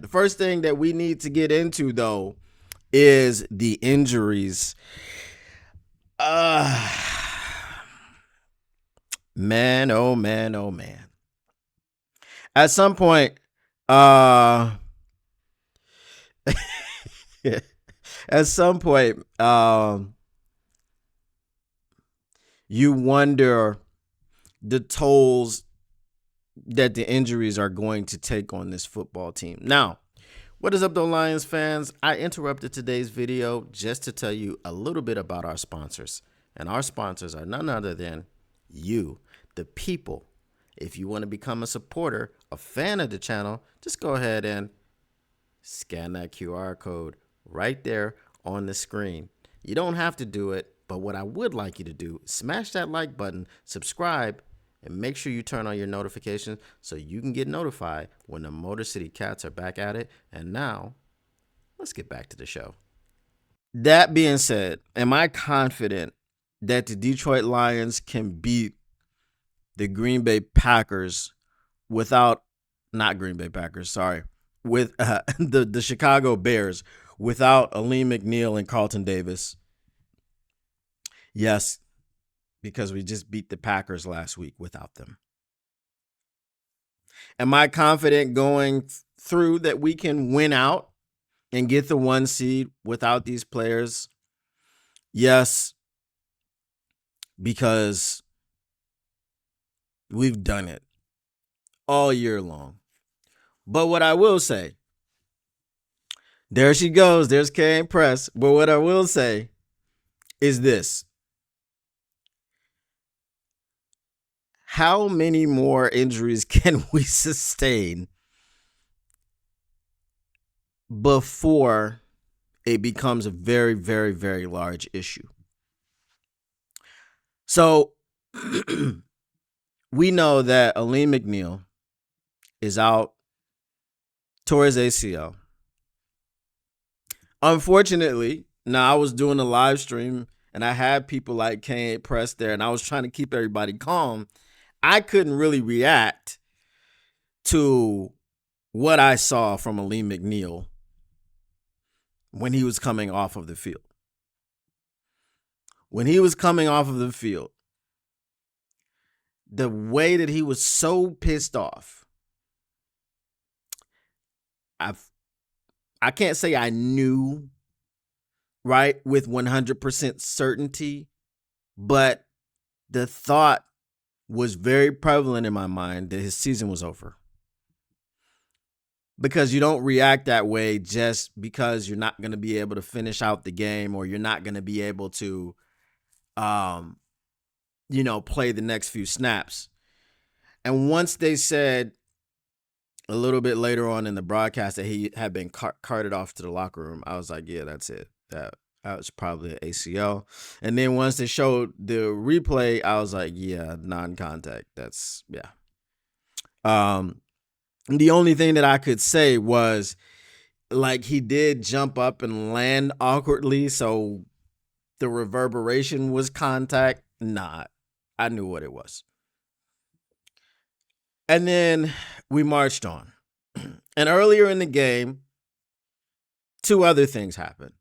The first thing that we need to get into, though, is the injuries. Man, oh man, oh man. At some point, at some point, you wonder the tolls that the injuries are going to take on this football team. Now, what is up, though, Lions fans? I interrupted today's video just to tell you a little bit about our sponsors. And our sponsors are none other than you, the people. If you want to become a supporter, a fan of the channel, just go ahead and scan that QR code right there on the screen. You don't have to do it, but what I would like you to do, smash that like button, subscribe, and make sure you turn on your notifications so you can get notified when the Motor City Cats are back at it. And now, let's get back to the show. That being said, am I confident that the Detroit Lions can beat the Green Bay Packers without, not Green Bay Packers, sorry, with the Chicago Bears without Alim McNeill and Carlton Davis? Yes, because we just beat the Packers last week without them. Am I confident going through that we can win out and get the 1 seed without these players? Yes, because we've done it all year long. But what I will say, there she goes, there's K Press. But what I will say is this. How many more injuries can we sustain before it becomes a very, very, very large issue? So we know that Alim McNeill is out, tore his ACL. Unfortunately, now I was doing a live stream and I had people like K Press there and I was trying to keep everybody calm. I couldn't really react to what I saw from Alim McNeill when he was coming off of the field. When he was coming off of the field, the way that he was so pissed off, I can't say I knew, right, with 100% certainty, but the thought was very prevalent in my mind that his season was over. Because you don't react that way just because you're not going to be able to finish out the game or you're not going to be able to, play the next few snaps. And once they said a little bit later on in the broadcast that he had been carted off to the locker room, I was like, yeah, that's it. That was probably an ACL. And then once they showed the replay, I was like, yeah, non-contact. That's, yeah. The only thing that I could say was, like, he did jump up and land awkwardly, so the reverberation was contact. Nah, I knew what it was. And then we marched on. And earlier in the game, 2 other things happened.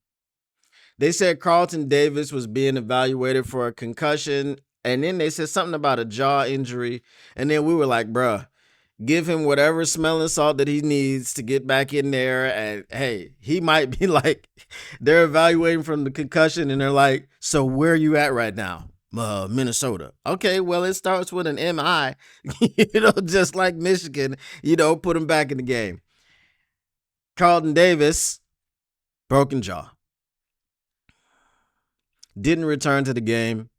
They said Carlton Davis was being evaluated for a concussion, and then they said something about a jaw injury, and then we were like, bruh, give him whatever smelling salt that he needs to get back in there, and hey, he might be like, they're evaluating from the concussion, and they're like, so where are you at right now? Minnesota. Okay, well, it starts with an MI, just like Michigan, put him back in the game. Carlton Davis, broken jaw. Didn't return to the game.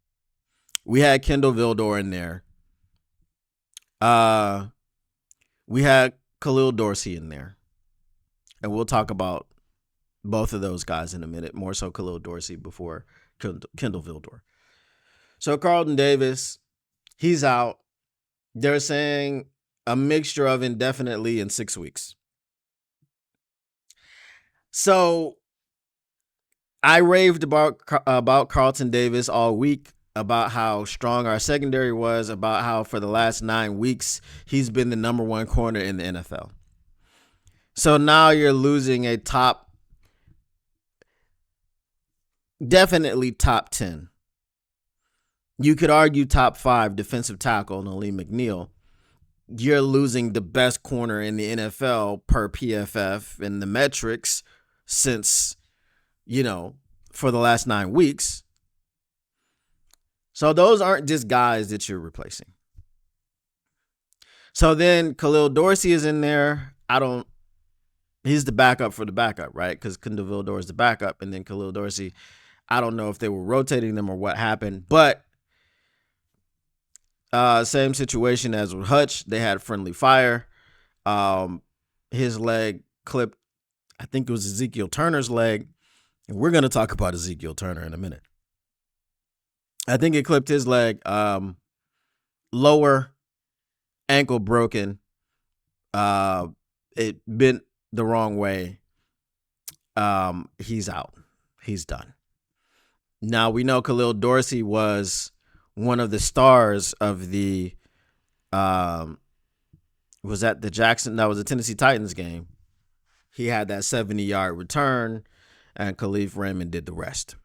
We had Kendall Vildor in there. We had Khalil Dorsey in there. And we'll talk about both of those guys in a minute. More so Khalil Dorsey before Kendall Vildor. So Carlton Davis, he's out. They're saying a mixture of indefinitely in 6 weeks. So I raved about Carlton Davis all week, about how strong our secondary was, about how for the last 9 weeks, he's been the number 1 corner in the NFL. So now you're losing a definitely top 10. You could argue top 5 defensive tackle, Nalim McNeil. You're losing the best corner in the NFL per PFF and the metrics since, for the last 9 weeks. So those aren't just guys that you're replacing. So then Khalil Dorsey is in there. He's the backup for the backup, right? Because Khalil Vildor is the backup. And then Khalil Dorsey, I don't know if they were rotating them or what happened. But same situation as with Hutch. They had friendly fire. His leg clipped, I think it was Ezekiel Turner's leg. And we're going to talk about Ezekiel Turner in a minute. I think it clipped his leg. Lower ankle broken. It bent the wrong way. He's out. He's done. Now we know Khalil Dorsey was one of the stars of the was at the Tennessee Titans game. He had that 70-yard return, and Khalif Raymond did the rest.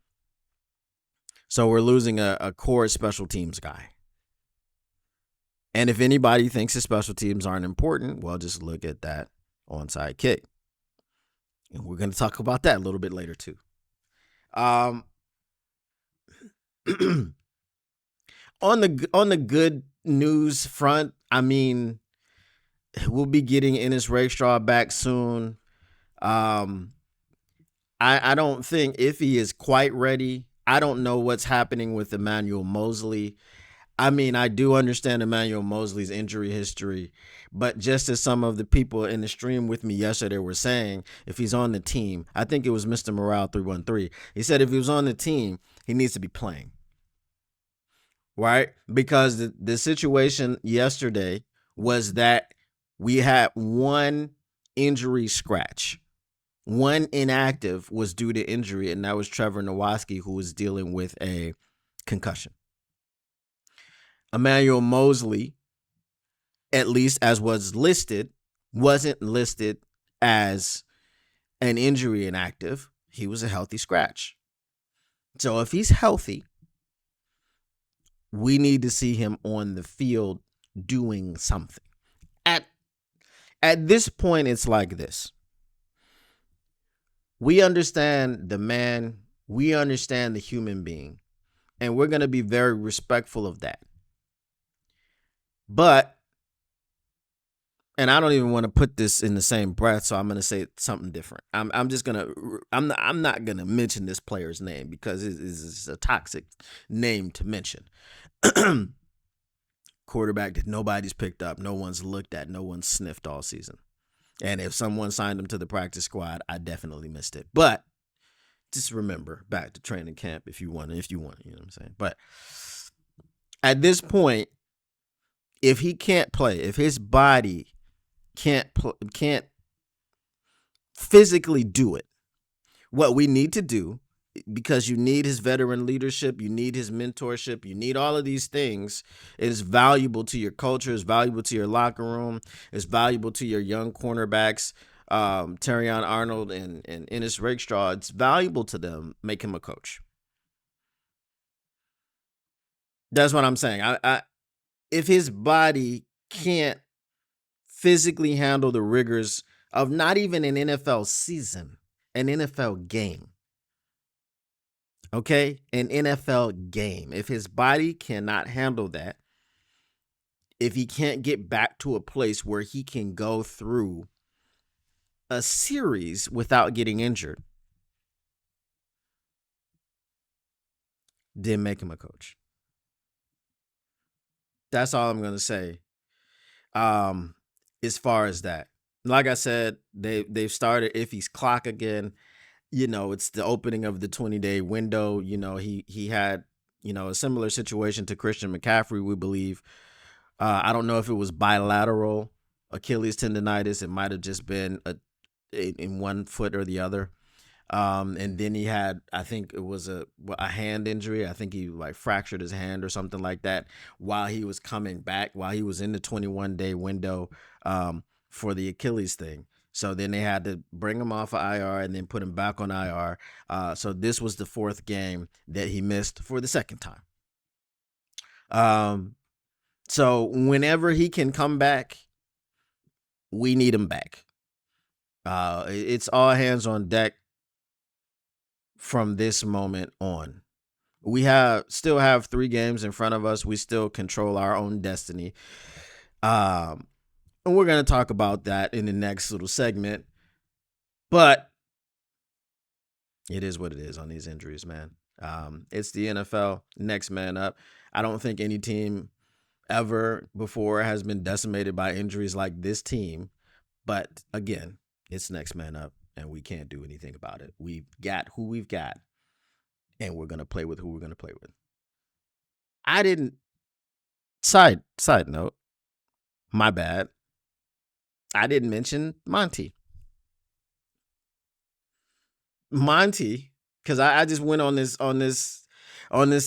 So we're losing a core special teams guy. And if anybody thinks his special teams aren't important, well, just look at that onside kick. And we're going to talk about that a little bit later too. On the good news front, I mean, we'll be getting Ennis Rakestraw back soon. I don't think if he is quite ready. I don't know what's happening with Emmanuel Mosley. I mean, I do understand Emmanuel Mosley's injury history, but just as some of the people in the stream with me yesterday were saying, if he's on the team, I think it was Mr. Morale 313. He said if he was on the team, he needs to be playing. Right? Because the situation yesterday was that we had one injury scratch. One inactive was due to injury, and that was Trevor Nowatzki, who was dealing with a concussion. Emmanuel Mosley, at least as was listed, wasn't listed as an injury inactive. He was a healthy scratch. So if he's healthy, we need to see him on the field doing something. At this point, it's like this. We understand the man. We understand the human being. And we're going to be very respectful of that. But, and I don't even want to put this in the same breath, so I'm going to say something different. I'm not going to mention this player's name because it's a toxic name to mention. Quarterback that nobody's picked up, no one's looked at, no one's sniffed all season. And if someone signed him to the practice squad, I definitely missed it. But just remember, back to training camp if you want, you know what I'm saying? But at this point, if he can't play, if his body can't physically do it, what we need to do, because you need his veteran leadership, you need his mentorship, you need all of these things. It is valuable to your culture, it's valuable to your locker room, it's valuable to your young cornerbacks, Terrion Arnold and Ennis Rakestraw. It's valuable to them. Make him a coach. That's what I'm saying. If his body can't physically handle the rigors of not even an NFL season, an NFL game. Okay? An NFL game. If his body cannot handle that, if he can't get back to a place where he can go through a series without getting injured, then make him a coach. That's all I'm going to say. As far as that, like I said, they've started Iffy's clock again. It's the opening of the 20-day window. He had, a similar situation to Christian McCaffrey, we believe. I don't know if it was bilateral Achilles tendonitis. It might have just been in one foot or the other. And then he had, I think it was a hand injury. I think he fractured his hand or something like that while he was coming back, while he was in the 21-day window for the Achilles thing. So then they had to bring him off of IR and then put him back on IR. So this was the 4th game that he missed for the 2nd time. So whenever he can come back, we need him back. It's all hands on deck from this moment on. We still have 3 games in front of us. We still control our own destiny. And we're going to talk about that in the next little segment. But it is what it is on these injuries, man. It's the NFL, next man up. I don't think any team ever before has been decimated by injuries like this team. But again, it's next man up, and we can't do anything about it. We've got who we've got, and we're going to play with who we're going to play with. I didn't. Side note, my bad. I didn't mention Monty. Because I just went on this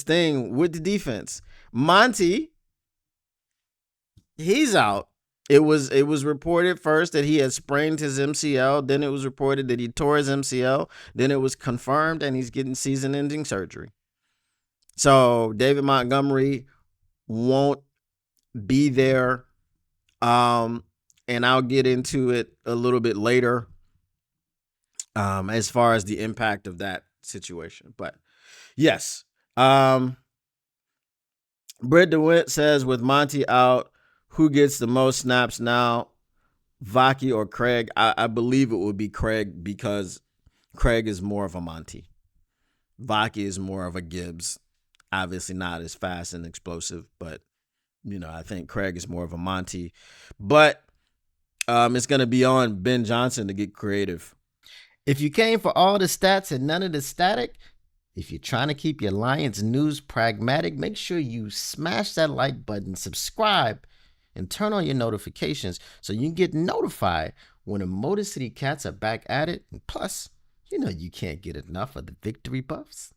thing with the defense. Monty, he's out. It was reported first that he had sprained his MCL. Then it was reported that he tore his MCL. Then it was confirmed, and he's getting season-ending surgery. So David Montgomery won't be there. And I'll get into it a little bit later as far as the impact of that situation. But yes. Brett DeWitt says, with Monty out, who gets the most snaps now, Vaki or Craig? I believe it would be Craig because Craig is more of a Monty. Vaki is more of a Gibbs. Obviously not as fast and explosive, but, I think Craig is more of a Monty. But it's going to be on Ben Johnson to get creative. If you came for all the stats and none of the static, if you're trying to keep your Lions news pragmatic, make sure you smash that like button, subscribe, and turn on your notifications so you can get notified when the Motor City Cats are back at it. And plus, you can't get enough of the victory buffs.